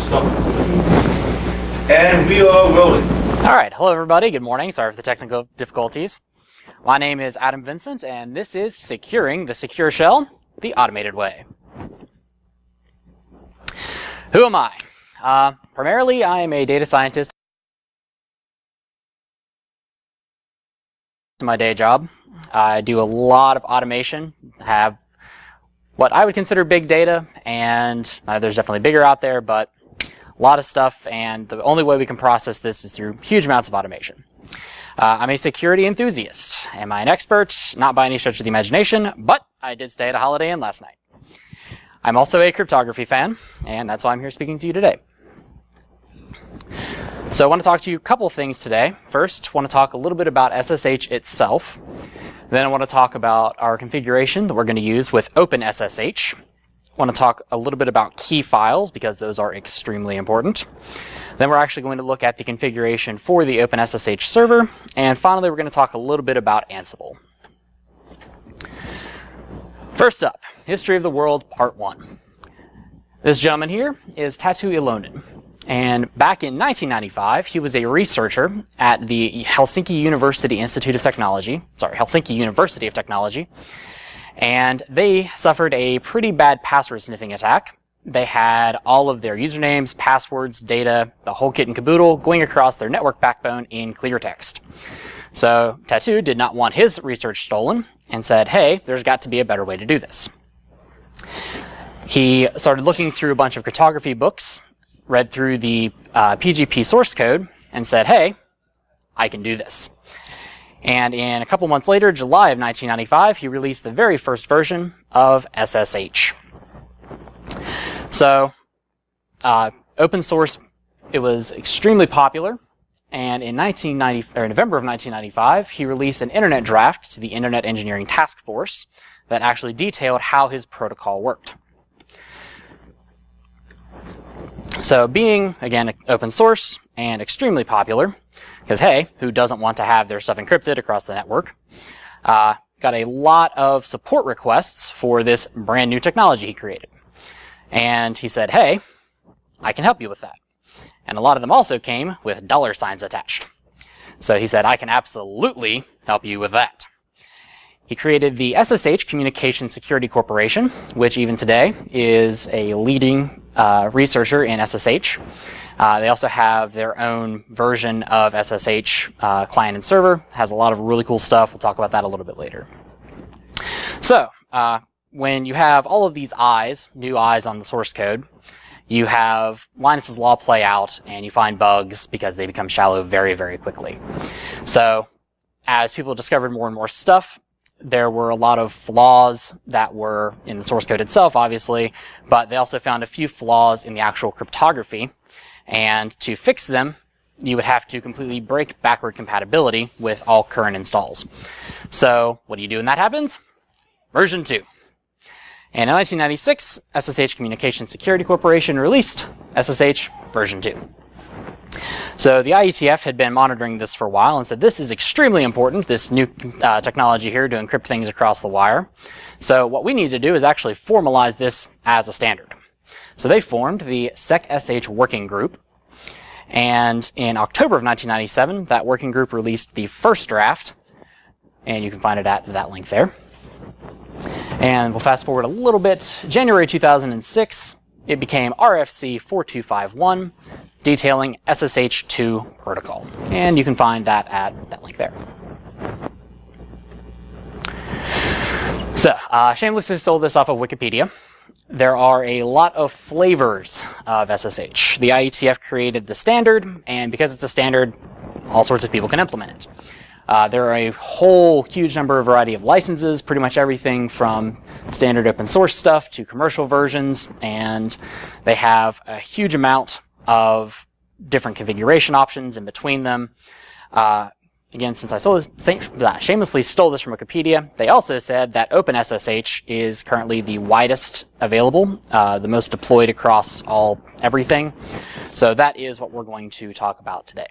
Stop. And we are rolling. All right, hello everybody, good morning. Sorry for the technical difficulties. My name is Adam Vincent, and this is Securing the Secure Shell the Automated Way. Who am I? Primarily, I am a data scientist in my day job. I do a lot of automation, have what I would consider big data, and there's definitely bigger out there, but a lot of stuff, and the only way we can process this is through huge amounts of automation. I'm a security enthusiast. Am I an expert? Not by any stretch of the imagination, but I did stay at a Holiday Inn last night. I'm also a cryptography fan, and that's why I'm here speaking to you today. So I want to talk to you a couple of things today. First, I want to talk a little bit about SSH itself. Then I want to talk about our configuration that we're going to use with OpenSSH. I want to talk a little bit about key files because those are extremely important. Then we're actually going to look at the configuration for the OpenSSH server. And finally, we're going to talk a little bit about Ansible. First up, History of the World, Part 1. This gentleman here is Tatu Ilonen. And back in 1995, he was a researcher at the Helsinki University of Technology, and they suffered a pretty bad password sniffing attack. They had all of their usernames, passwords, data, the whole kit and caboodle going across their network backbone in clear text. So Tatu did not want his research stolen and said, hey, there's got to be a better way to do this. He started looking through a bunch of cryptography books, read through the PGP source code, and said, hey, I can do this. And in a couple months later, July of 1995, he released the very first version of SSH. So, open source, it was extremely popular, and in November of 1995, he released an internet draft to the Internet Engineering Task Force that actually detailed how his protocol worked. So being, again, open source and extremely popular, because hey, who doesn't want to have their stuff encrypted across the network, got a lot of support requests for this brand new technology he created. And he said, hey, I can help you with that. And a lot of them also came with $signs attached. So he said, I can absolutely help you with that. He created the SSH Communication Security Corporation, which even today is a leading researcher in SSH. They also have their own version of SSH client and server. Has a lot of really cool stuff. We'll talk about that a little bit later. So when you have all of these new eyes on the source code, you have Linus's law play out, and you find bugs because they become shallow very, very quickly. So as people discovered more and more stuff, there were a lot of flaws that were in the source code itself, obviously, but they also found a few flaws in the actual cryptography. And to fix them, you would have to completely break backward compatibility with all current installs. So what do you do when that happens? Version 2. And in 1996, SSH Communication Security Corporation released SSH version 2. So the IETF had been monitoring this for a while and said, this is extremely important, this new technology here to encrypt things across the wire. So what we need to do is actually formalize this as a standard. So they formed the SecSH Working Group. And in October of 1997, that working group released the first draft. And you can find it at that link there. And we'll fast forward a little bit. January 2006, it became RFC 4251. Detailing SSH2 protocol. And you can find that at that link there. So, shamelessly stole this off of Wikipedia. There are a lot of flavors of SSH. The IETF created the standard, and because it's a standard, all sorts of people can implement it. There are a whole huge variety of licenses, pretty much everything from standard open source stuff to commercial versions, and they have a huge amount of different configuration options in between them. Again, since I shamelessly stole this from Wikipedia, they also said that OpenSSH is currently the widest available, the most deployed across everything. So that is what we're going to talk about today.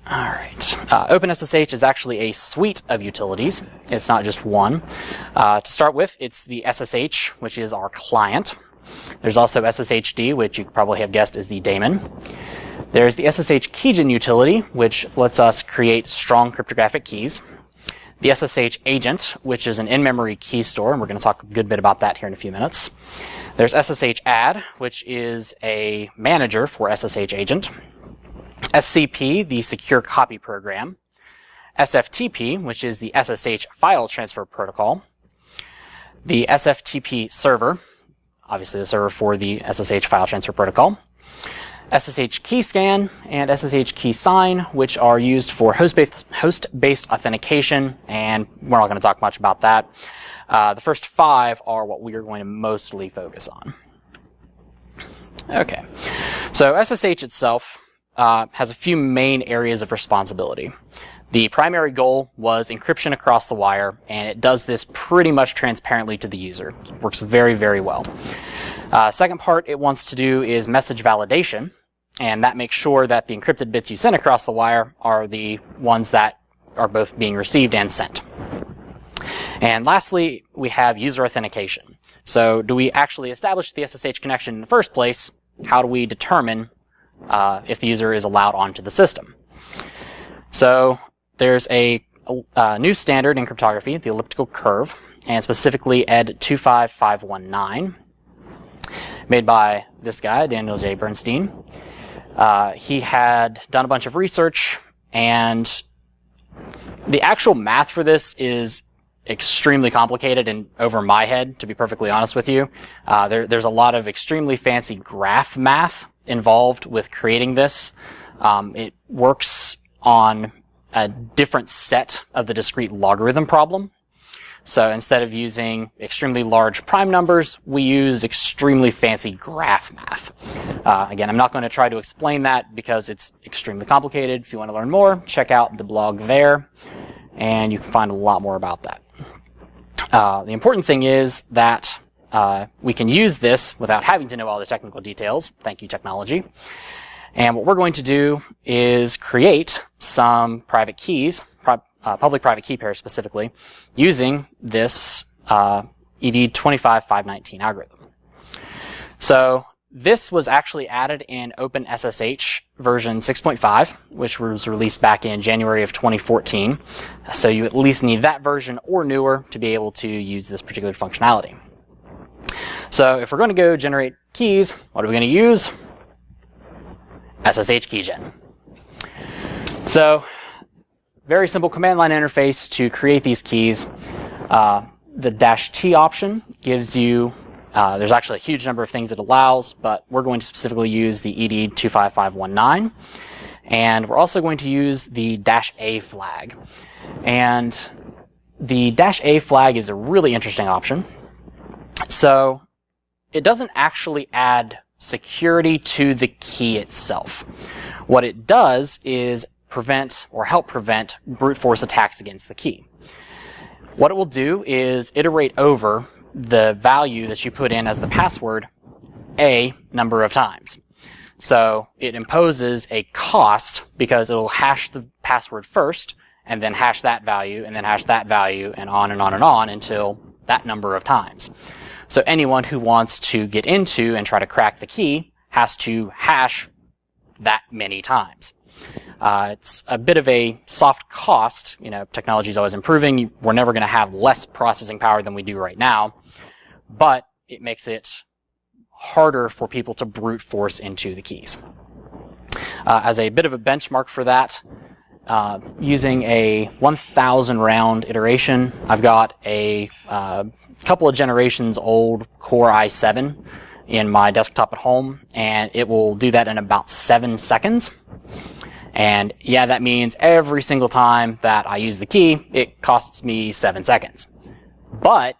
All right. OpenSSH is actually a suite of utilities. It's not just one. To start with, it's the SSH, which is our client. There's also SSHD, which you probably have guessed is the daemon. There's the SSH Ceygen utility, which lets us create strong cryptographic keys. The SSH Agent, which is an in-memory key store, and we're going to talk a good bit about that here in a few minutes. There's SSH Add, which is a manager for SSH Agent. SCP, the Secure Copy Program. SFTP, which is the SSH File Transfer Protocol. The SFTP Server, obviously the server for the SSH File Transfer Protocol. SSH Keyscan and SSH Keysign, which are used for host-based authentication, and we're not going to talk much about that. The first 5 are what we are going to mostly focus on. Okay, so SSH itself has a few main areas of responsibility. The primary goal was encryption across the wire, and it does this pretty much transparently to the user. It works very, very well. Second part it wants to do is message validation, and that makes sure that the encrypted bits you send across the wire are the ones that are both being received and sent. And lastly, we have user authentication. So do we actually establish the SSH connection in the first place? How do we determine if the user is allowed onto the system? So there's a new standard in cryptography, the elliptical curve, and specifically ED 25519, made by this guy, Daniel J. Bernstein. He had done a bunch of research, and the actual math for this is extremely complicated and over my head, to be perfectly honest with you. There's a lot of extremely fancy graph math involved with creating this. It works on a different set of the discrete logarithm problem. So instead of using extremely large prime numbers, we use extremely fancy graph math. Again, I'm not going to try to explain that because it's extremely complicated. If you want to learn more, check out the blog there, and you can find a lot more about that. The important thing is that we can use this without having to know all the technical details. Thank you, technology. And what we're going to do is create some private keys, public-private key pairs specifically, using this ED 25519 algorithm. So this was actually added in OpenSSH version 6.5, which was released back in January of 2014. So you at least need that version or newer to be able to use this particular functionality. So if we're going to go generate keys, what are we going to use? SSH Ceygen. So very simple command line interface to create these keys. The -T option gives you, there's actually a huge number of things it allows, but we're going to specifically use the ED 25519. And we're also going to use the -A flag. And the -A flag is a really interesting option. So it doesn't actually add security to the key itself. What it does is prevent or help prevent brute force attacks against the key. What it will do is iterate over the value that you put in as the password a number of times. So it imposes a cost because it'll hash the password first and then hash that value and then hash that value and on and on and on until that number of times. So anyone who wants to get into and try to crack the key has to hash that many times. It's a bit of a soft cost. You know, technology is always improving. We're never going to have less processing power than we do right now, but it makes it harder for people to brute force into the keys. As a bit of a benchmark for that, using a 1,000 round iteration, I've got a couple of generations old Core i7 in my desktop at home, and it will do that in about 7 seconds. And yeah, that means every single time that I use the key, it costs me 7 seconds. But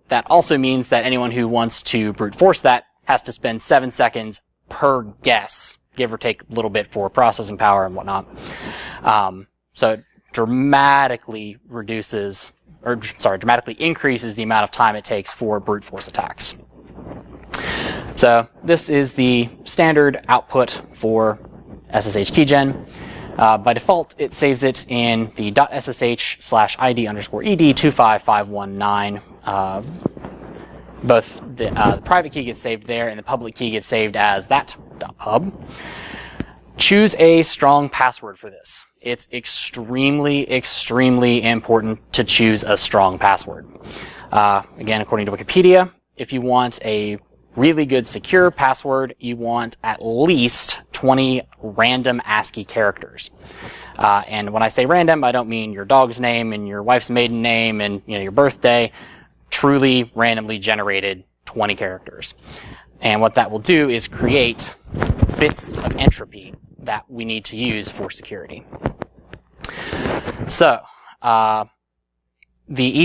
that also means that anyone who wants to brute force that has to spend 7 seconds per guess, give or take a little bit for processing power and whatnot. So it dramatically increases the amount of time it takes for brute force attacks. So this is the standard output for SSH Ceygen. By default, it saves it in the .ssh/id_ed 25519 both the private key gets saved there and the public key gets saved as that.pub. Choose a strong password for this. It's extremely, extremely important to choose a strong password. Again, according to Wikipedia, if you want a really good secure password, you want at least 20 random ASCII characters. And when I say random, I don't mean your dog's name and your wife's maiden name and your birthday. Truly randomly generated 20 characters. And what that will do is create bits of entropy that we need to use for security. So, the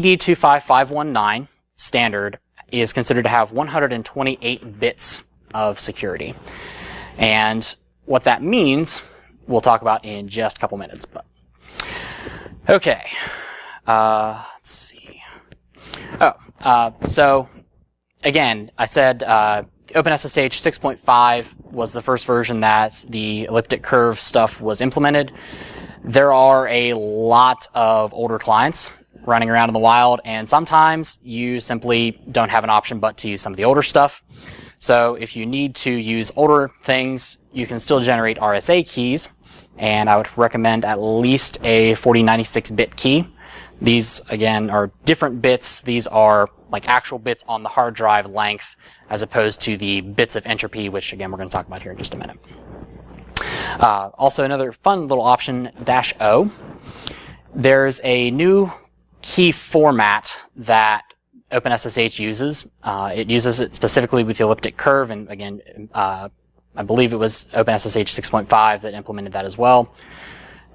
ED25519 standard is considered to have 128 bits of security. And what that means, we'll talk about in just a couple minutes. But okay, let's see. So again, I said OpenSSH 6.5 was the first version that the elliptic curve stuff was implemented. There are a lot of older clients running around in the wild, and sometimes you simply don't have an option but to use some of the older stuff. So if you need to use older things, you can still generate RSA keys, and I would recommend at least a 4096-bit key. These, again, are different bits. These are like actual bits on the hard drive length, as opposed to the bits of entropy, which, again, we're going to talk about here in just a minute. Also, another fun little option, -O. There's a new key format that OpenSSH uses. It uses it specifically with the elliptic curve, and again, I believe it was OpenSSH 6.5 that implemented that as well.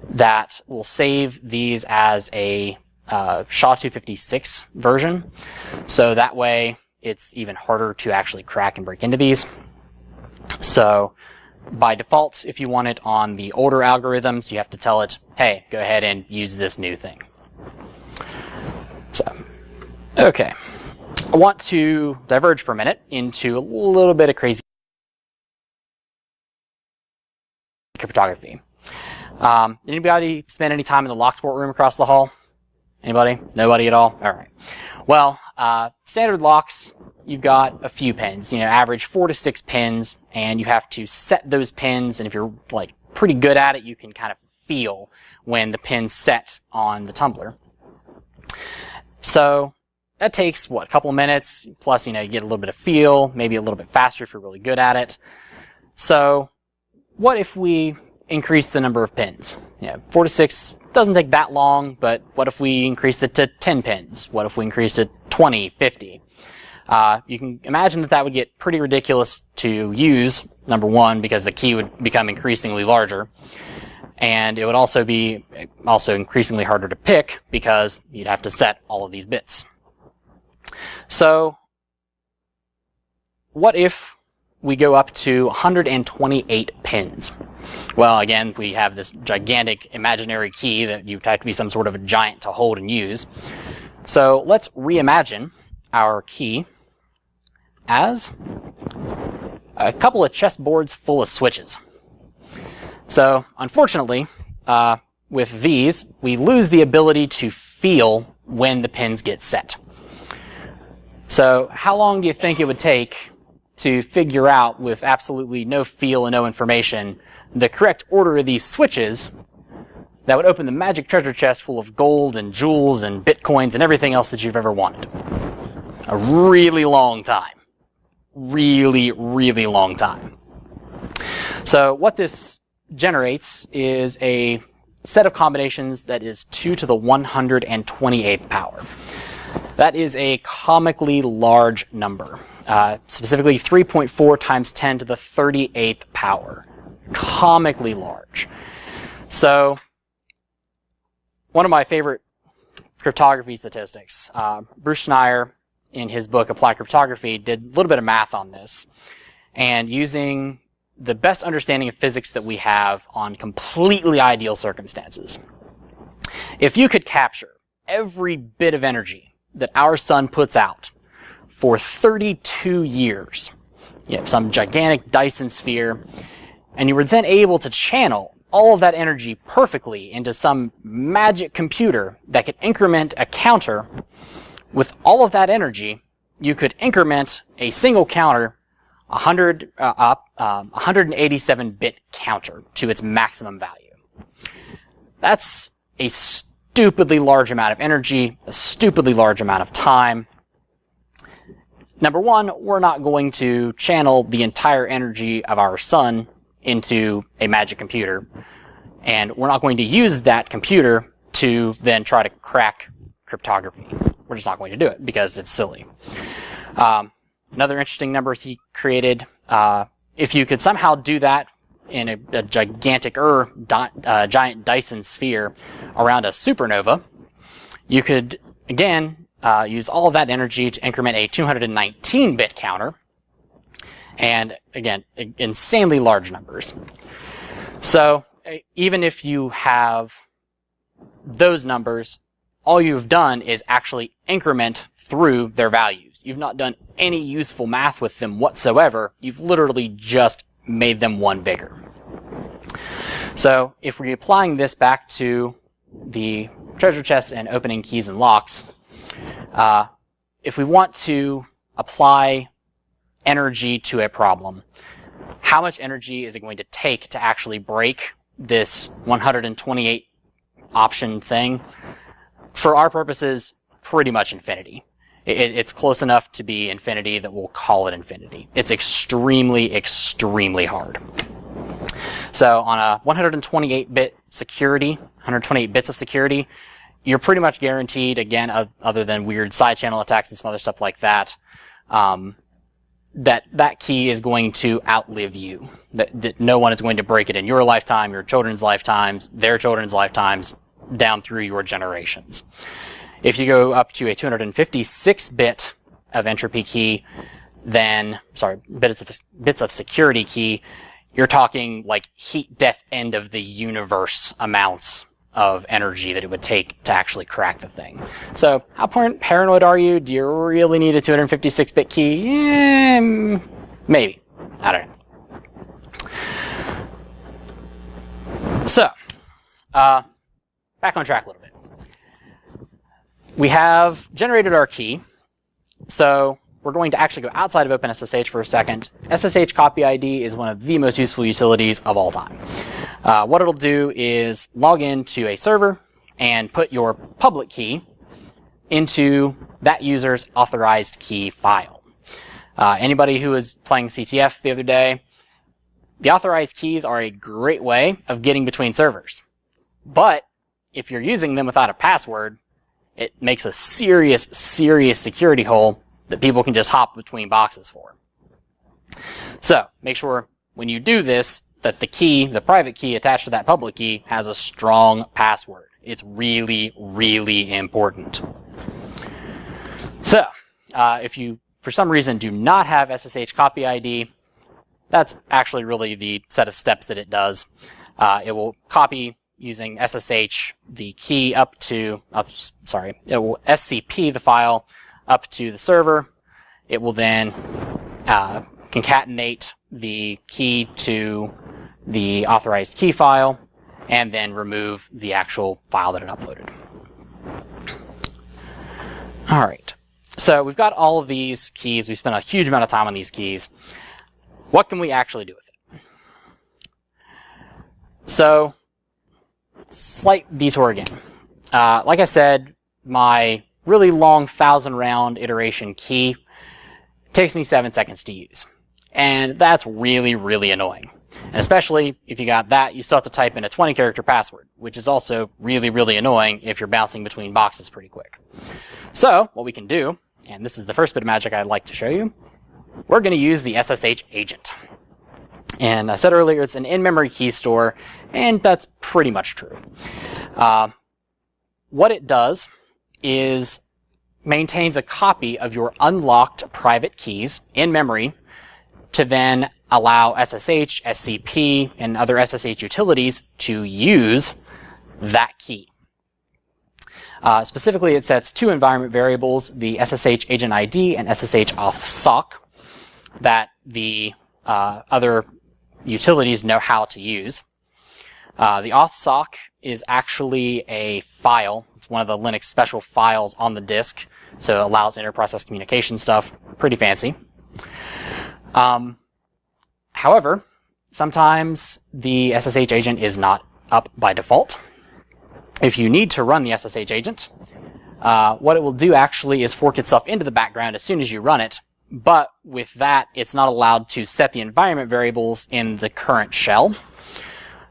That will save these as a SHA-256 version, so that way it's even harder to actually crack and break into these. So by default, if you want it on the older algorithms, you have to tell it, hey, go ahead and use this new thing. So, okay. I want to diverge for a minute into a little bit of crazy cryptography. Anybody spend any time in the locked port room across the hall? Anybody? Nobody at all? All right. Well, standard locks, you've got a few pins, average 4 to 6 pins, and you have to set those pins, and if you're like pretty good at it, you can kind of feel when the pin's set on the tumbler. So that takes, a couple of minutes, plus, you get a little bit of feel, maybe a little bit faster if you're really good at it. So what if we increase the number of pins? 4 to 6 doesn't take that long, but what if we increased it to 10 pins? What if we increased it 20, 50? You can imagine that would get pretty ridiculous to use, number one, because the key would become increasingly larger. And it would also be increasingly harder to pick because you'd have to set all of these bits. So what if we go up to 128 pins? Well, again, we have this gigantic imaginary key that you'd have to be some sort of a giant to hold and use. So let's reimagine our key as a couple of chessboards full of switches. So, unfortunately, with these, we lose the ability to feel when the pins get set. So, how long do you think it would take to figure out, with absolutely no feel and no information, the correct order of these switches that would open the magic treasure chest full of gold and jewels and bitcoins and everything else that you've ever wanted? A really long time. Really, really long time. So, what this generates is a set of combinations that is 2 to the 128th power. That is a comically large number. Specifically 3.4 times 10 to the 38th power. Comically large. So, one of my favorite cryptography statistics, Bruce Schneier, in his book Applied Cryptography, did a little bit of math on this. And using the best understanding of physics that we have on completely ideal circumstances, if you could capture every bit of energy that our sun puts out for 32 years, some gigantic Dyson sphere, and you were then able to channel all of that energy perfectly into some magic computer that could increment a counter with all of that energy you could increment a single counter 187-bit counter to its maximum value. That's a stupidly large amount of energy, a stupidly large amount of time. Number one, we're not going to channel the entire energy of our sun into a magic computer, and we're not going to use that computer to then try to crack cryptography. We're just not going to do it because it's silly. Another interesting number he created, if you could somehow do that in a gigantic giant Dyson sphere around a supernova, you could, again, use all of that energy to increment a 219-bit counter, and again, insanely large numbers. So even if you have those numbers, all you've done is actually increment through their values. You've not done any useful math with them whatsoever. You've literally just made them one bigger. So if we're applying this back to the treasure chest and opening keys and locks, if we want to apply energy to a problem, how much energy is it going to take to actually break this 128 option thing? For our purposes, pretty much infinity. It's close enough to be infinity that we'll call it infinity. It's extremely, extremely hard. So on a 128-bit security, 128 bits of security, you're pretty much guaranteed, again, other than weird side channel attacks and some other stuff like that, that key is going to outlive you. That no one is going to break it in your lifetime, your children's lifetimes, their children's lifetimes, down through your generations. If you go up to a 256-bit of entropy key, then, bits of security key, you're talking like heat death end of the universe amounts of energy that it would take to actually crack the thing. So how paranoid are you? Do you really need a 256-bit key? Maybe. I don't know. So, back on track a little bit. We have generated our key, so we're going to actually go outside of OpenSSH for a second. SSH Copy ID is one of the most useful utilities of all time. What it'll do is log into a server and put your public key into that user's authorized key file. Anybody who was playing CTF the other day, the authorized keys are a great way of getting between servers. But if you're using them without a password, it makes a serious, serious security hole that people can just hop between boxes for. So make sure when you do this that the key, the private key attached to that public key, has a strong password. It's really, really important. So if you, for some reason, do not have SSH Copy ID, that's actually really the set of steps that it does. It will copy using SSH the key it will SCP the file up to the server. It will then concatenate the key to the authorized key file and then remove the actual file that it uploaded. All right. So we've got all of these keys. We spent a huge amount of time on these keys. What can we actually do with it? So, slight detour again. Like I said, my really long 1,000-round iteration key takes me 7 seconds to use. And that's really, really annoying. And especially if you got that, you still have to type in a 20-character password, which is also really, really annoying if you're bouncing between boxes pretty quick. So, what we can do, and this is the first bit of magic I'd like to show you, we're going to use the SSH Agent. And I said earlier it's an in-memory key store, and that's pretty much true. What it does is maintains a copy of your unlocked private keys in memory to then allow SSH, SCP, and other SSH utilities to use that key. Specifically, it sets two environment variables, the SSH Agent ID and SSH auth sock, that the other utilities know how to use. The auth sock is actually a file. It's one of the Linux special files on the disk so it allows inter-process communication stuff. Pretty fancy. However, sometimes the SSH agent is not up by default. If you need to run the SSH agent, what it will do actually is fork itself into the background as soon as you run it, but with that, it's not allowed to set the environment variables in the current shell.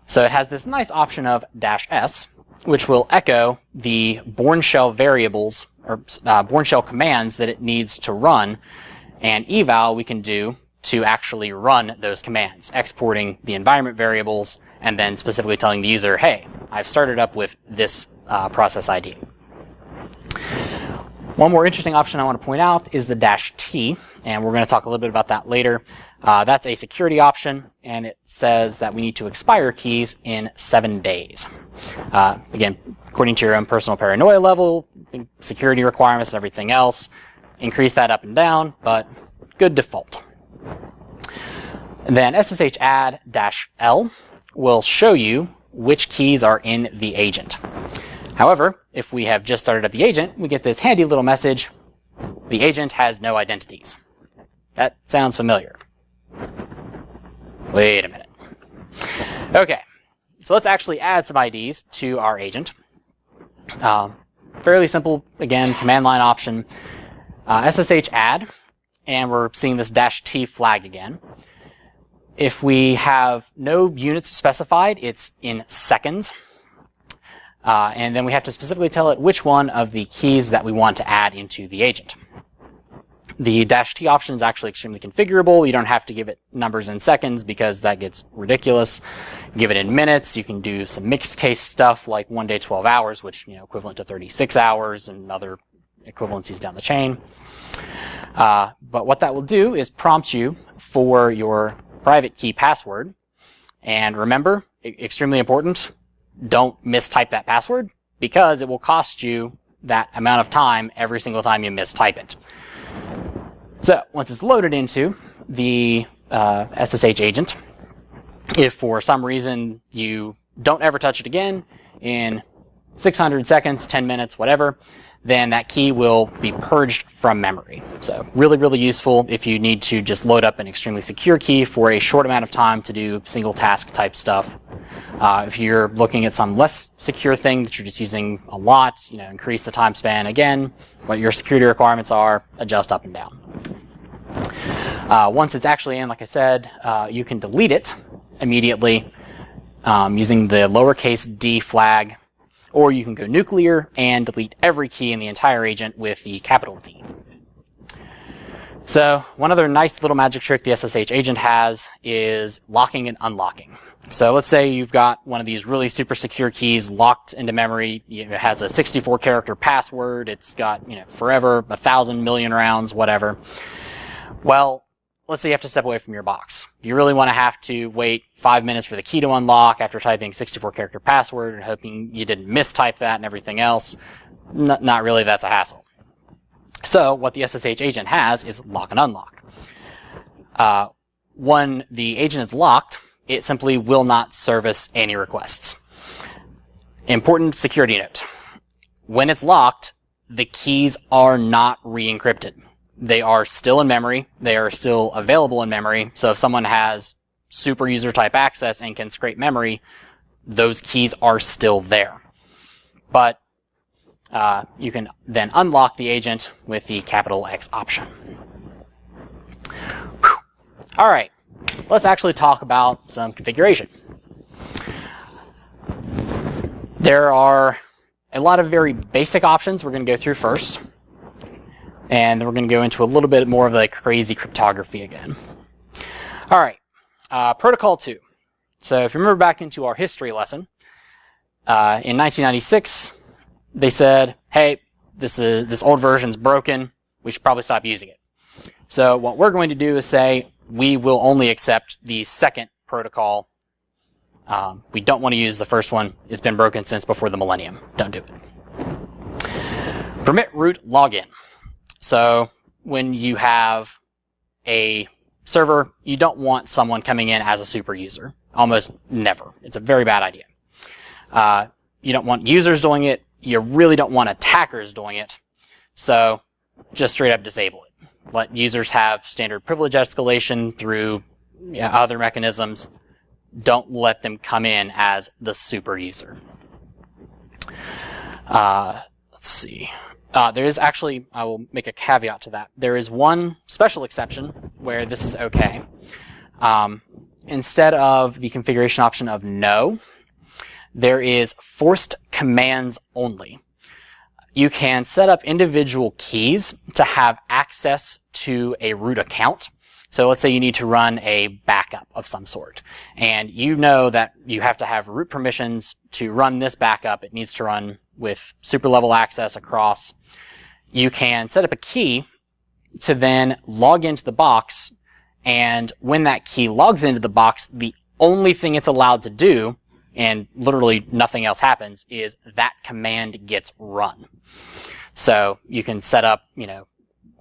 So it has this nice option of -s, which will echo the born shell variables, or born shell commands that it needs to run, and eval we can do to actually run those commands, exporting the environment variables and then specifically telling the user, hey, I've started up with this process ID. One more interesting option I want to point out is the -t, and we're going to talk a little bit about that later. That's a security option, and it says that we need to expire keys in 7 days. Again, according to your own personal paranoia level, security requirements and everything else, increase that up and down, but good default. And then SSH add -l will show you which keys are in the agent. However, if we have just started up the agent, we get this handy little message, the agent has no identities. That sounds familiar. Wait a minute. Okay, so let's actually add some IDs to our agent. Fairly simple, again, command line option, SSH add, and we're seeing this -t flag again. If we have no units specified, it's in seconds. And then we have to specifically tell it which one of the keys that we want to add into the agent. The -t option is actually extremely configurable. You don't have to give it numbers in seconds because that gets ridiculous. Give it in minutes. You can do some mixed case stuff like 1 day, 12 hours, which, equivalent to 36 hours and other equivalencies down the chain. But what that will do is prompt you for your private key password. And remember, extremely important, don't mistype that password because it will cost you that amount of time every single time you mistype it. So once it's loaded into the SSH agent, if for some reason you don't ever touch it again in 600 seconds, 10 minutes, whatever, then that key will be purged from memory. So really, really useful if you need to just load up an extremely secure key for a short amount of time to do single task type stuff. If you're looking at some less secure thing that you're just using a lot, increase the time span again, what your security requirements are, adjust up and down. Once it's actually in, like I said, you can delete it immediately using the lowercase d flag, or you can go nuclear and delete every key in the entire agent with the capital D. So one other nice little magic trick the SSH agent has is locking and unlocking. So let's say you've got one of these really super secure keys locked into memory. It has a 64 character password. It's got, forever, 1,000 million rounds, whatever. Well, let's say you have to step away from your box. You really want to have to wait 5 minutes for the key to unlock after typing 64 character password and hoping you didn't mistype that and everything else. Not really, that's a hassle. So what the SSH agent has is lock and unlock. When the agent is locked, it simply will not service any requests. Important security note. When it's locked, the keys are not re-encrypted. They are still in memory. They are still available in memory. So if someone has super user type access and can scrape memory, those keys are still there. But you can then unlock the agent with the capital X option. Whew. All right, let's actually talk about some configuration. There are a lot of very basic options we're going to go through first. And then we're going to go into a little bit more of the crazy cryptography again. All right, Protocol 2. So if you remember back into our history lesson, in 1996, they said, hey, this old version's broken. We should probably stop using it. So what we're going to do is say, we will only accept the second protocol. We don't want to use the first one. It's been broken since before the millennium. Don't do it. Permit root login. So when you have a server, you don't want someone coming in as a super user. Almost never. It's a very bad idea. You don't want users doing it. You really don't want attackers doing it. So just straight up disable it. Let users have standard privilege escalation through other mechanisms. Don't let them come in as the super user. Let's see. There is actually, I will make a caveat to that. There is one special exception where this is okay. Instead of the configuration option of no, there is forced commands only. You can set up individual keys to have access to a root account. So let's say you need to run a backup of some sort, and you know that you have to have root permissions to run this backup. It needs to run with super level access across. You can set up a key to then log into the box, and when that key logs into the box, the only thing it's allowed to do, and literally nothing else happens, is that command gets run. So you can set up,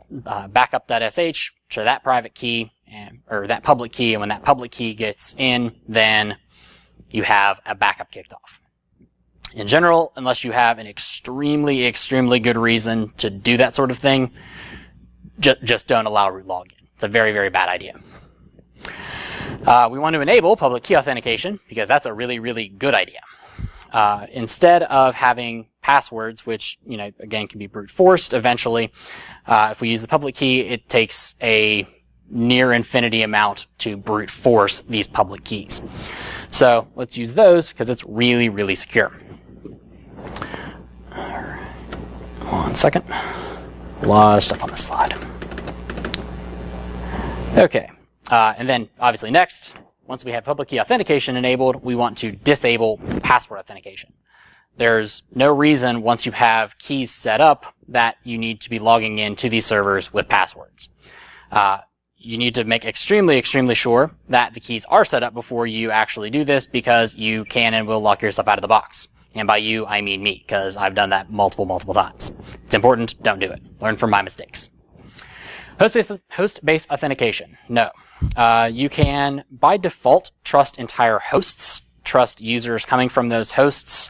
backup.sh to that private key, or that public key, and when that public key gets in, then you have a backup kicked off. In general, unless you have an extremely, extremely good reason to do that sort of thing, just don't allow root login. It's a very, very bad idea. We want to enable public key authentication because that's a really, really good idea. Instead of having passwords, which, again, can be brute forced eventually, if we use the public key, it takes a near infinity amount to brute force these public keys. So let's use those because it's really, really secure. One second. A lot of stuff on this slide. Okay. And then obviously next, once we have public key authentication enabled, we want to disable password authentication. There's no reason once you have keys set up that you need to be logging into these servers with passwords. You need to make extremely, extremely sure that the keys are set up before you actually do this, because you can and will lock yourself out of the box. And by you, I mean me, because I've done that multiple times. It's important, don't do it. Learn from my mistakes. Host-based authentication. No. You can, by default, trust entire hosts, trust users coming from those hosts.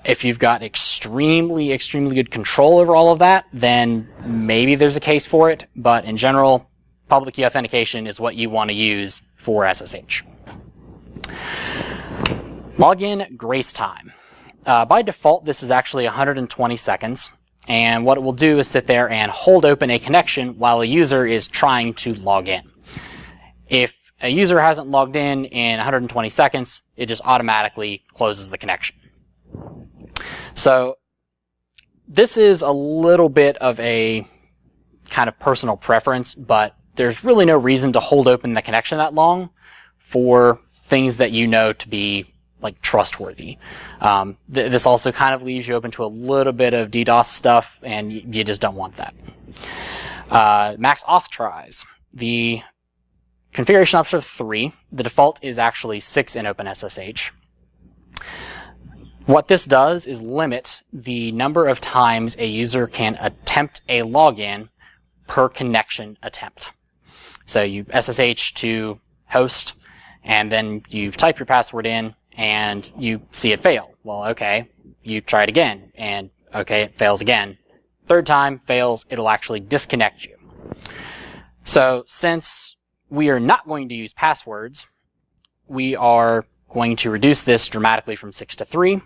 If you've got extremely, extremely good control over all of that, then maybe there's a case for it. But in general, public key authentication is what you want to use for SSH. Login grace time. By default, this is actually 120 seconds. And what it will do is sit there and hold open a connection while a user is trying to log in. If a user hasn't logged in 120 seconds, it just automatically closes the connection. So this is a little bit of a kind of personal preference, but there's really no reason to hold open the connection that long for things that you know to be trustworthy. This also kind of leaves you open to a little bit of DDoS stuff, and you just don't want that. Max auth tries. The configuration option of 3. The default is actually 6 in OpenSSH. What this does is limit the number of times a user can attempt a login per connection attempt. So you SSH to host, and then you type your password in, and you see it fail. Well, okay, you try it again, and okay, it fails again. Third time fails, it'll actually disconnect you. So since we are not going to use passwords, we are going to reduce this dramatically from 6 to 3.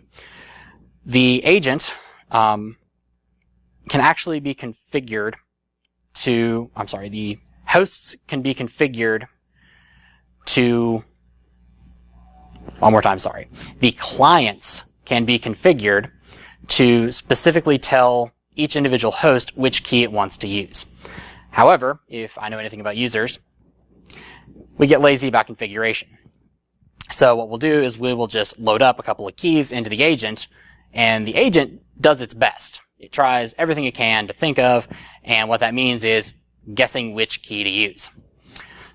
The agent can actually be configured to, the hosts can be configured to, one more time, the clients can be configured to specifically tell each individual host which key it wants to use. However, if I know anything about users, we get lazy about configuration. So what we'll do is we will just load up a couple of keys into the agent, and the agent does its best. It tries everything it can to think of, and what that means is guessing which key to use.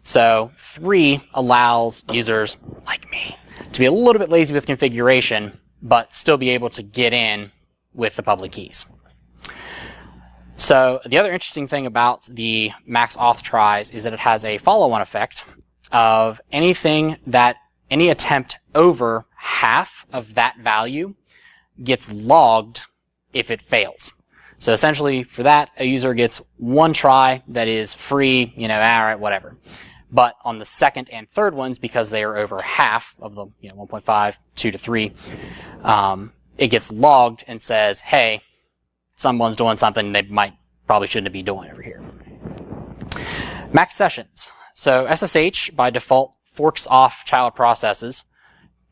So 3 allows users like me to be a little bit lazy with configuration, but still be able to get in with the public keys. So the other interesting thing about the max auth tries is that it has a follow-on effect of any attempt over half of that value gets logged if it fails. So essentially, for that, a user gets one try that is free, all right, whatever. But on the second and third ones, because they are over half of the 1.5, 2 to 3, it gets logged and says, hey, someone's doing something they probably shouldn't be doing over here. Max sessions. So SSH by default forks off child processes.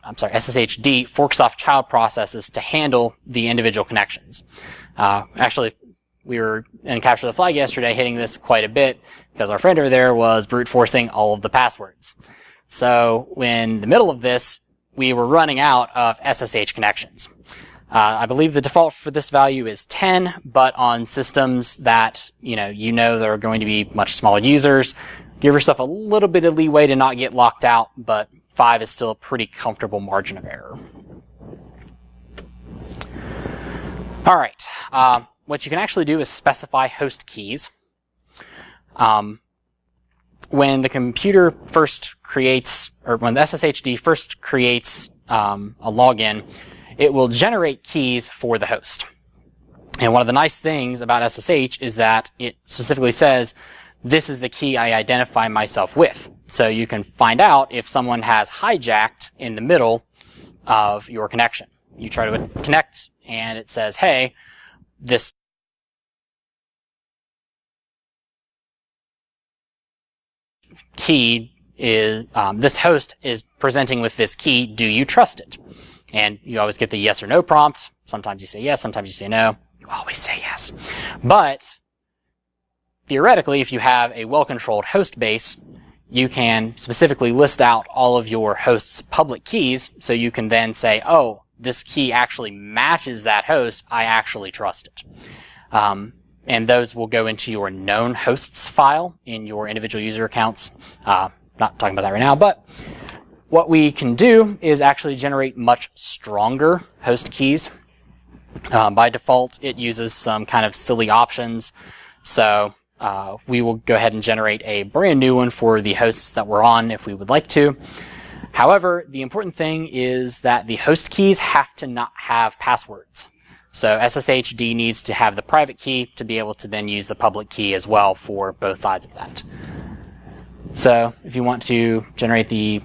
SSHD forks off child processes to handle the individual connections. Actually, we were in Capture the Flag yesterday hitting this quite a bit because our friend over there was brute forcing all of the passwords. So in the middle of this, we were running out of SSH connections. I believe the default for this value is 10, but on systems that that are going to be much smaller users, give yourself a little bit of leeway to not get locked out, but 5 is still a pretty comfortable margin of error. All right, what you can actually do is specify host keys. When the computer first creates, or when the SSHD first creates a login, it will generate keys for the host. And one of the nice things about SSH is that it specifically says, this is the key I identify myself with. So you can find out if someone has hijacked in the middle of your connection. You try to connect and it says, hey, this key is, this host is presenting with this key, do you trust it? And you always get the yes or no prompt. Sometimes you say yes, sometimes you say no. You always say yes. But theoretically, if you have a well-controlled host base, you can specifically list out all of your host's public keys, so you can then say, oh, this key actually matches that host, I actually trust it. And those will go into your known hosts file in your individual user accounts. Not talking about that right now, but what we can do is actually generate much stronger host keys. By default, it uses some kind of silly options. So we will go ahead and generate a brand new one for the hosts that we're on if we would like to. However, the important thing is that the host keys have to not have passwords. So SSHD needs to have the private key to be able to then use the public key as well for both sides of that. So if you want to generate the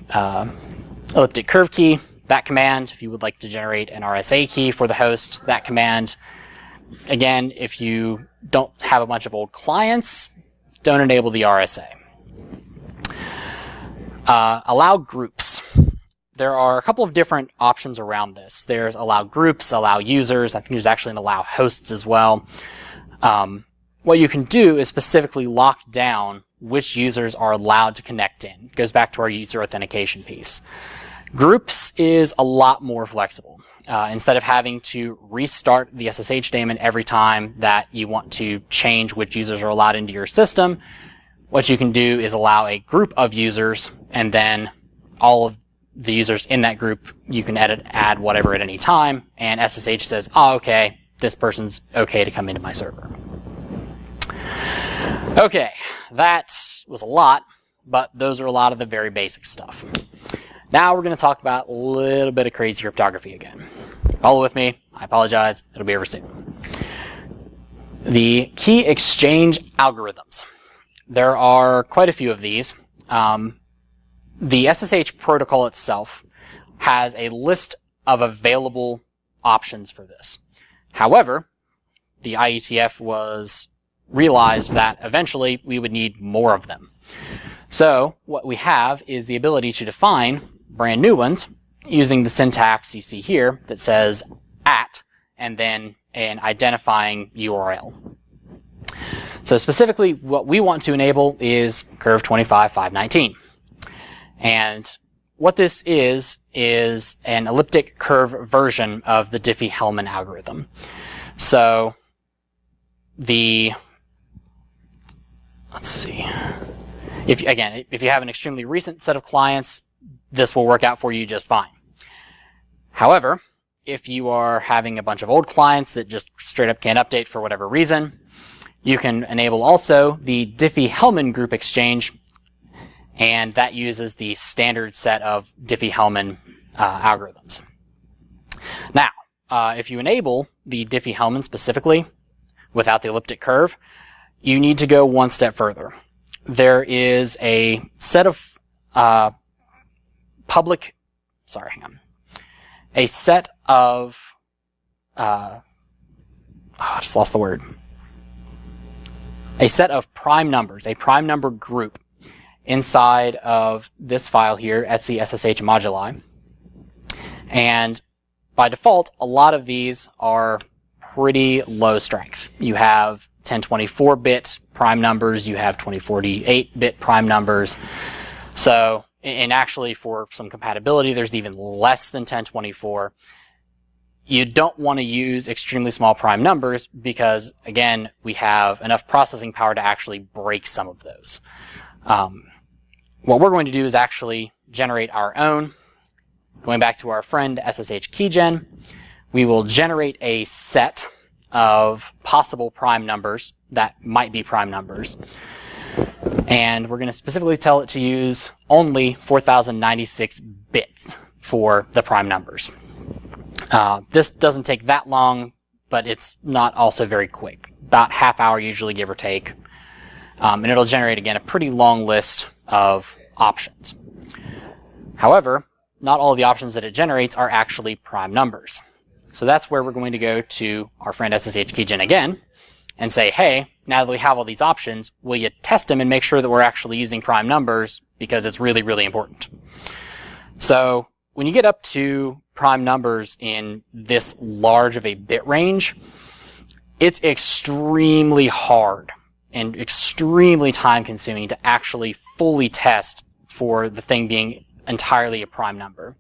elliptic curve key, that command. If you would like to generate an RSA key for the host, that command. Again, if you don't have a bunch of old clients, don't enable the RSA. Allow groups. There are a couple of different options around this. There's allow groups, allow users. I think there's actually an allow hosts as well. What you can do is specifically lock down which users are allowed to connect in. It goes back to our user authentication piece. Groups is a lot more flexible. Instead of having to restart the SSH daemon every time that you want to change which users are allowed into your system, what you can do is allow a group of users, and then all of the users in that group, you can add whatever at any time, and SSH says, oh, okay, this person's okay to come into my server. Okay, that was a lot, but those are a lot of the very basic stuff. Now we're going to talk about a little bit of crazy cryptography again. Follow with me. I apologize. It'll be over soon. The key exchange algorithms. There are quite a few of these. The SSH protocol itself has a list of available options for this. However, the IETF realized that eventually we would need more of them. So what we have is the ability to define brand new ones using the syntax you see here that says @ and then an identifying URL. So specifically what we want to enable is curve 25519. And what this is an elliptic curve version of the Diffie-Hellman algorithm. So let's see. If you have an extremely recent set of clients, this will work out for you just fine. However, if you are having a bunch of old clients that just straight up can't update for whatever reason, you can enable also the Diffie-Hellman group exchange, and that uses the standard set of Diffie-Hellman algorithms. Now, if you enable the Diffie-Hellman specifically, without the elliptic curve, you need to go one step further. There is a set of I just lost the word. A set of prime numbers, a prime number group inside of this file here, etc SSH moduli. And by default, a lot of these are pretty low strength. You have 1024-bit prime numbers, you have 2048-bit prime numbers. So, and actually for some compatibility, there's even less than 1024. You don't want to use extremely small prime numbers because, again, we have enough processing power to actually break some of those. What we're going to do is actually generate our own. Going back to our friend SSH Copy, we will generate a set of possible prime numbers that might be prime numbers. And we're going to specifically tell it to use only 4096 bits for the prime numbers. This doesn't take that long, but it's not also very quick. About half hour usually, give or take. And it'll generate, again, a pretty long list of options. However, not all of the options that it generates are actually prime numbers. So that's where we're going to go to our friend SSH Copy again and say, hey, now that we have all these options, will you test them and make sure that we're actually using prime numbers, because it's really, really important. So when you get up to prime numbers in this large of a bit range, it's extremely hard and extremely time consuming to actually fully test for the thing being entirely a prime number.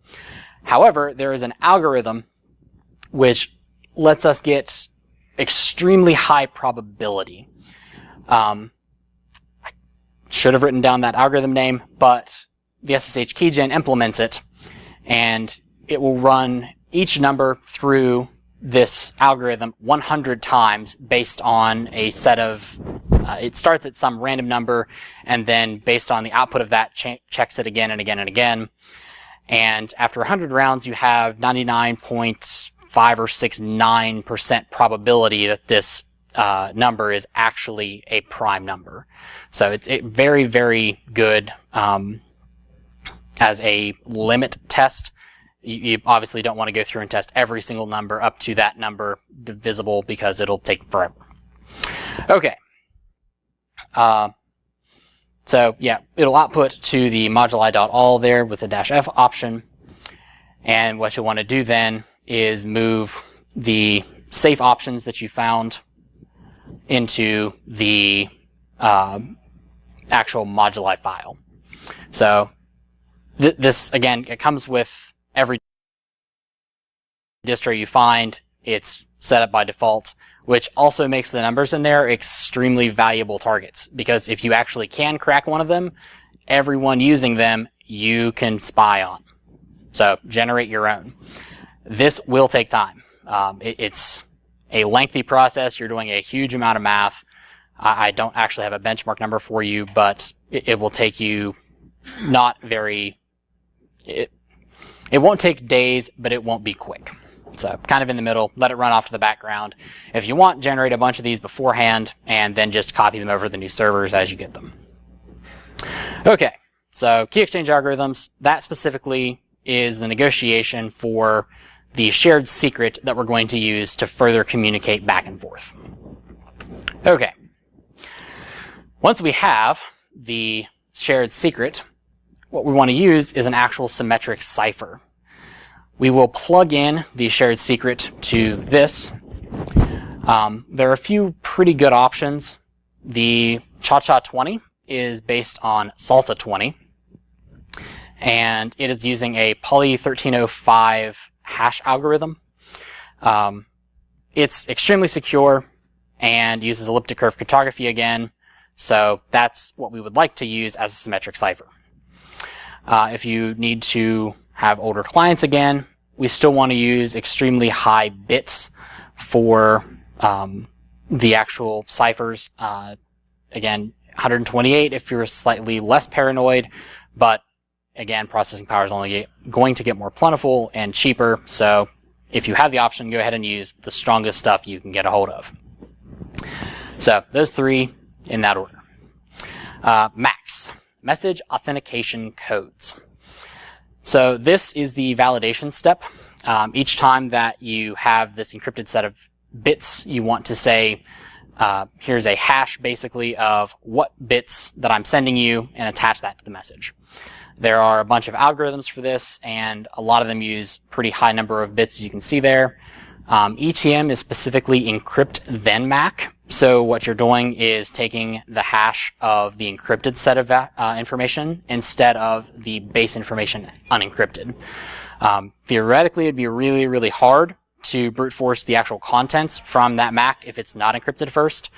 However, there is an algorithm which lets us get extremely high probability. I should have written down that algorithm name, but the SSH Copy implements it, and it will run each number through this algorithm 100 times based on a set of, it starts at some random number, and then based on the output of that, checks it again and again and again. And after 100 rounds, you have 99.5 or 69% probability that this number is actually a prime number. So it's very, very good as a limit test. You obviously don't want to go through and test every single number up to that number divisible, because it'll take forever. Okay. So yeah, it'll output to the moduli.all there with the -f option. And what you'll want to do then is move the safe options that you found into the actual moduli file. So this, again, it comes with every distro you find. It's set up by default, which also makes the numbers in there extremely valuable targets, because if you actually can crack one of them, everyone using them you can spy on. So generate your own. This will take time. It's a lengthy process. You're doing a huge amount of math. I don't actually have a benchmark number for you, but it will take you not very... It won't take days, but it won't be quick. So kind of in the middle, let it run off to the background. If you want, generate a bunch of these beforehand and then just copy them over to the new servers as you get them. Okay, so key exchange algorithms, that specifically is the negotiation for the shared secret that we're going to use to further communicate back and forth. Okay, once we have the shared secret, what we want to use is an actual symmetric cipher. We will plug in the shared secret to this. There are a few pretty good options. The Cha-Cha 20 is based on Salsa 20, and it is using a Poly 1305 hash algorithm. It's extremely secure and uses elliptic curve cryptography again, so that's what we would like to use as a symmetric cipher. If you need to have older clients again, we still want to use extremely high bits for the actual ciphers. Again, 128 if you're slightly less paranoid, but again, processing power is only going to get more plentiful and cheaper, so if you have the option, go ahead and use the strongest stuff you can get a hold of. So those three in that order. MACs, Message Authentication Codes. So this is the validation step. Each time that you have this encrypted set of bits, you want to say, here's a hash basically of what bits that I'm sending you and attach that to the message. There are a bunch of algorithms for this, and a lot of them use pretty high number of bits, as you can see there. ETM is specifically encrypt then MAC. So what you're doing is taking the hash of the encrypted set of information instead of the base information unencrypted. Theoretically, it'd be really, really hard to brute force the actual contents from that MAC if it's not encrypted first.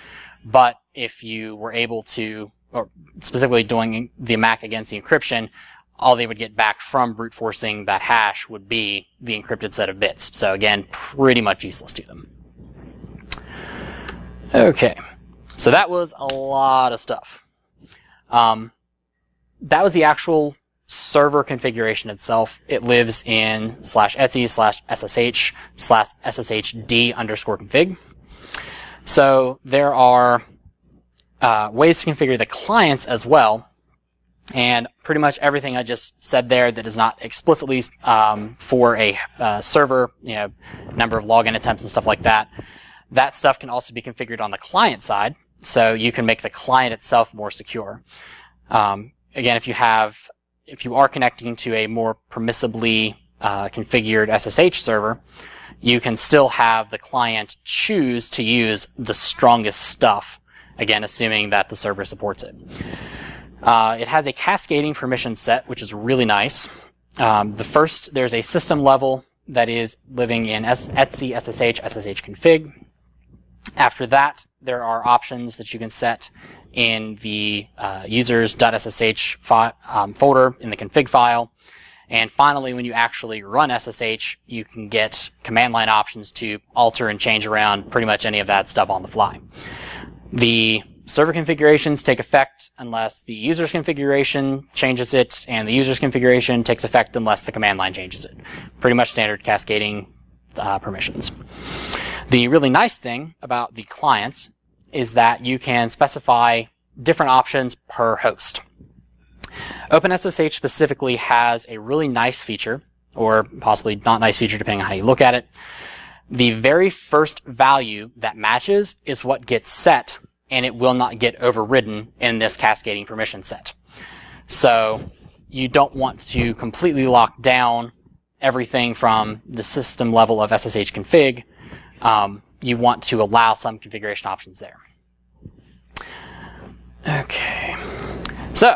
But if you were able to, or specifically doing the MAC against the encryption, all they would get back from brute forcing that hash would be the encrypted set of bits. So again, pretty much useless to them. Okay, so that was a lot of stuff. That was the actual server configuration itself. It lives in /etc/ssh/sshd_config. So there are ways to configure the clients as well. And pretty much everything I just said there that is not explicitly for a server, number of login attempts and stuff like that, that stuff can also be configured on the client side, so you can make the client itself more secure. Again, if you are connecting to a more permissibly configured SSH server, you can still have the client choose to use the strongest stuff, again, assuming that the server supports it. It has a cascading permission set, which is really nice. There's a system level that is living in etc SSH config. After that, there are options that you can set in the users.ssh folder in the config file. And finally, when you actually run SSH, you can get command line options to alter and change around pretty much any of that stuff on the fly. The server configurations take effect unless the user's configuration changes it, and the user's configuration takes effect unless the command line changes it. Pretty much standard cascading permissions. The really nice thing about the clients is that you can specify different options per host. OpenSSH specifically has a really nice feature, or possibly not nice feature depending on how you look at it. The very first value that matches is what gets set, and it will not get overridden in this cascading permission set. So you don't want to completely lock down everything from the system level of SSH config. You want to allow some configuration options there. Okay, so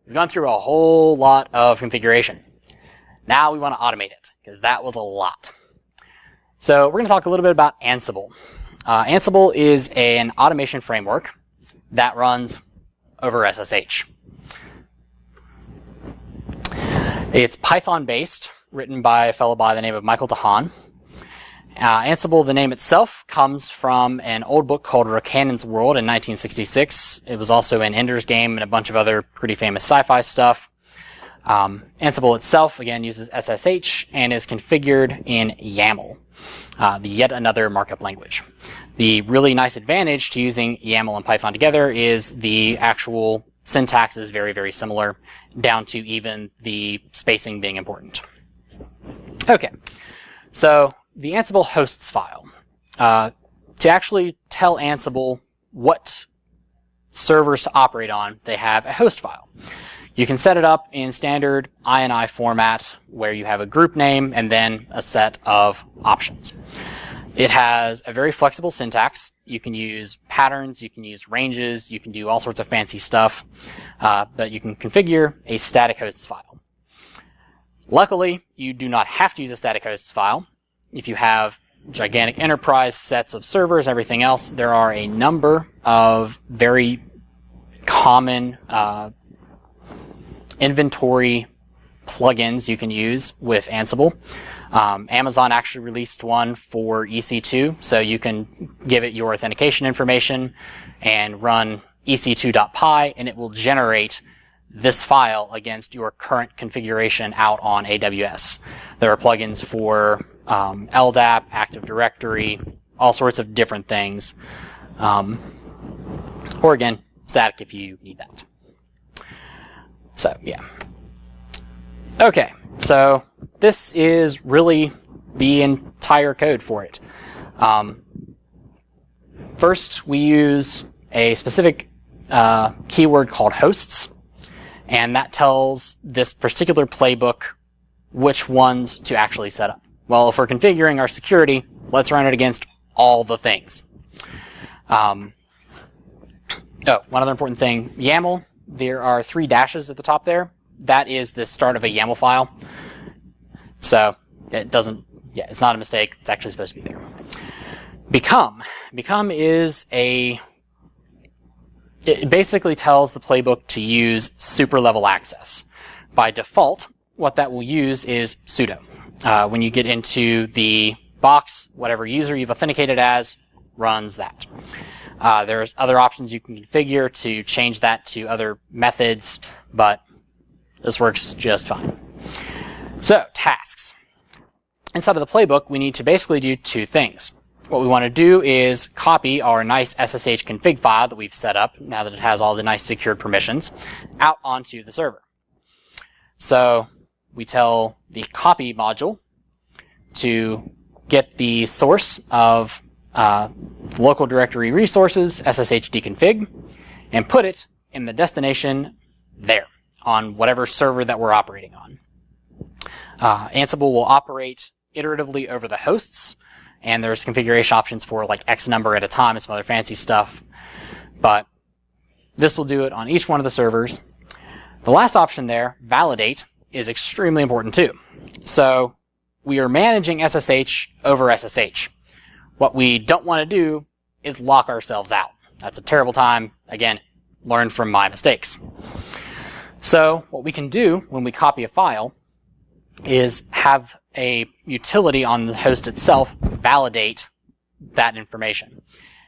we've gone through a whole lot of configuration. Now we want to automate it, because that was a lot. So we're going to talk a little bit about Ansible. Ansible is an automation framework that runs over SSH. It's Python-based, written by a fellow by the name of Michael DeHaan. Ansible, the name itself, comes from an old book called Rocannon's World in 1966. It was also in Ender's Game and a bunch of other pretty famous sci-fi stuff. Ansible itself, again, uses SSH and is configured in YAML, the yet another markup language. The really nice advantage to using YAML and Python together is the actual syntax is very, very similar, down to even the spacing being important. Okay, so the Ansible hosts file. To actually tell Ansible what servers to operate on, they have a host file. You can set it up in standard INI format where you have a group name and then a set of options. It has a very flexible syntax. You can use patterns, you can use ranges, you can do all sorts of fancy stuff, but you can configure a static hosts file. Luckily, you do not have to use a static hosts file. If you have gigantic enterprise sets of servers, everything else, there are a number of very common inventory plugins you can use with Ansible. Amazon actually released one for EC2, so you can give it your authentication information and run ec2.py, and it will generate this file against your current configuration out on AWS. There are plugins for LDAP, Active Directory, all sorts of different things. Or again, static if you need that. So yeah. Okay, so this is really the entire code for it. First, we use a specific keyword called hosts, and that tells this particular playbook which ones to actually set up. Well, if we're configuring our security, let's run it against all the things. One other important thing, YAML, there are 3 dashes at the top there. That is the start of a YAML file. So it doesn't, it's not a mistake. It's actually supposed to be there. Become is it basically tells the playbook to use super level access. By default, what that will use is sudo. When you get into the box, whatever user you've authenticated as runs that. There's other options you can configure to change that to other methods, but this works just fine. So, tasks. Inside of the playbook, we need to basically do 2 things. What we want to do is copy our nice SSH config file that we've set up, now that it has all the nice secured permissions, out onto the server. So, we tell the copy module to get the source of local directory resources, SSH deconfig, and put it in the destination there, on whatever server that we're operating on. Ansible will operate iteratively over the hosts, and there's configuration options for like X number at a time and some other fancy stuff, but this will do it on each one of the servers. The last option there, validate, is extremely important too. So we are managing SSH over SSH. What we don't want to do is lock ourselves out. That's a terrible time. Again, learn from my mistakes. So what we can do when we copy a file is have a utility on the host itself validate that information.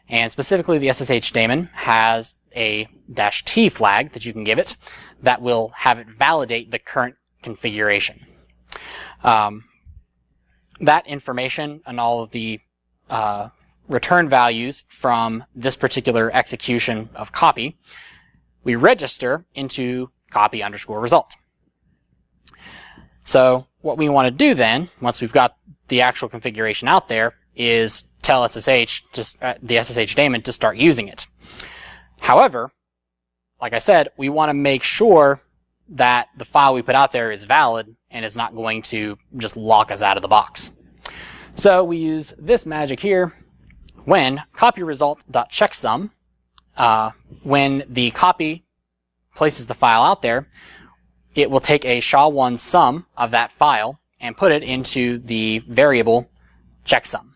And specifically, the SSH daemon has a -t flag that you can give it that will have it validate the current configuration. That information and all of the return values from this particular execution of copy, we register into copy_result. So what we want to do then, once we've got the actual configuration out there, is tell SSH, the SSH daemon, to start using it. However, like I said, we want to make sure that the file we put out there is valid and is not going to just lock us out of the box. So we use this magic here when copy_result.checksum, when the copy places the file out there, it will take a SHA-1 sum of that file and put it into the variable checksum.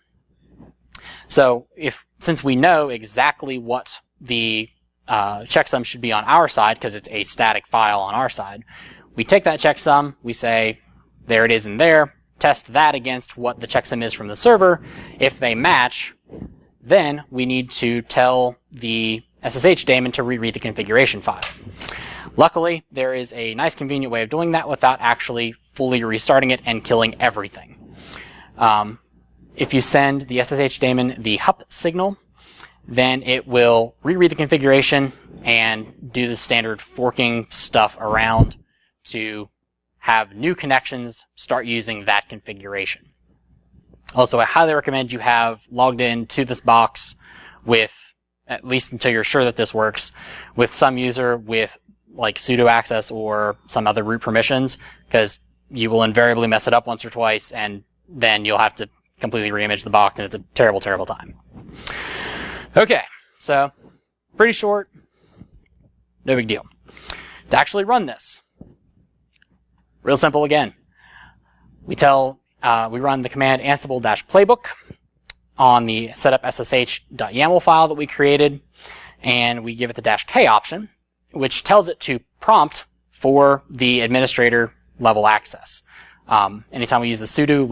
So since we know exactly what the checksum should be on our side, because it's a static file on our side, we take that checksum, we say, there it is in there, test that against what the checksum is from the server. If they match, then we need to tell the SSH daemon to reread the configuration file. Luckily, there is a nice convenient way of doing that without actually fully restarting it and killing everything. If you send the SSH daemon the hup signal, then it will reread the configuration and do the standard forking stuff around to have new connections start using that configuration. Also, I highly recommend you have logged in to this box with, at least until you're sure that this works, with some user with like sudo access or some other root permissions, because you will invariably mess it up once or twice, and then you'll have to completely reimage the box, and it's a terrible, terrible time. Okay, so pretty short, no big deal. To actually run this, real simple again. We run the command ansible-playbook on the setup.ssh.yaml file that we created, and we give it the -k option, which tells it to prompt for the administrator level access. Anytime we use the sudo,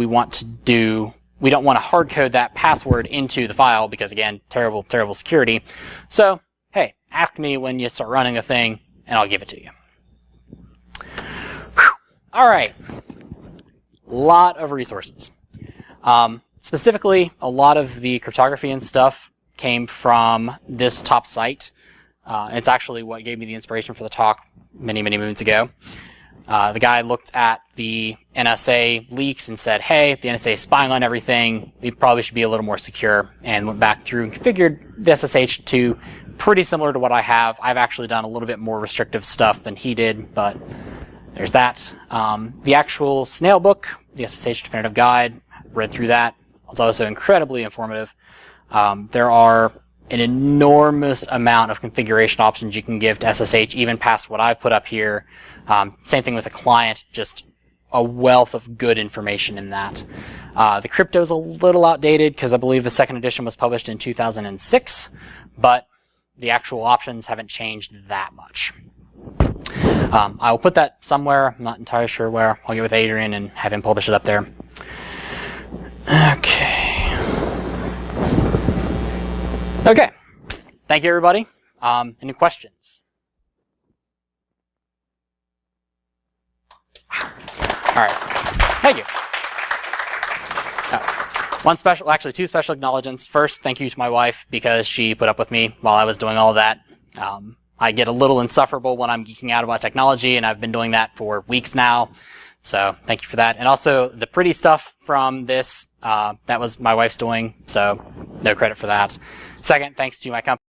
we don't want to hard code that password into the file because, again, terrible, terrible security. So, hey, ask me when you start running a thing, and I'll give it to you. Whew. All right. Lot of resources. Specifically, a lot of the cryptography and stuff came from this top site. It's actually what gave me the inspiration for the talk many, many moons ago. The guy looked at the NSA leaks and said, hey, the NSA is spying on everything. We probably should be a little more secure, and went back through and configured the SSH to pretty similar to what I have. I've actually done a little bit more restrictive stuff than he did, but there's that. The actual snail book, the SSH Definitive Guide, read through that. It's also incredibly informative. There are an enormous amount of configuration options you can give to SSH, even past what I've put up here. Same thing with a client, just a wealth of good information in that. The crypto is a little outdated because I believe the second edition was published in 2006, but the actual options haven't changed that much. I will put that somewhere. I'm not entirely sure where. I'll get with Adrian and have him publish it up there. Okay. Thank you, everybody. Any questions? All right. Thank you. Actually, two special acknowledgements. First, thank you to my wife because she put up with me while I was doing all of that. I get a little insufferable when I'm geeking out about technology, and I've been doing that for weeks now. So thank you for that. And also the pretty stuff from this, that was my wife's doing, so no credit for that. Second, thanks to my company.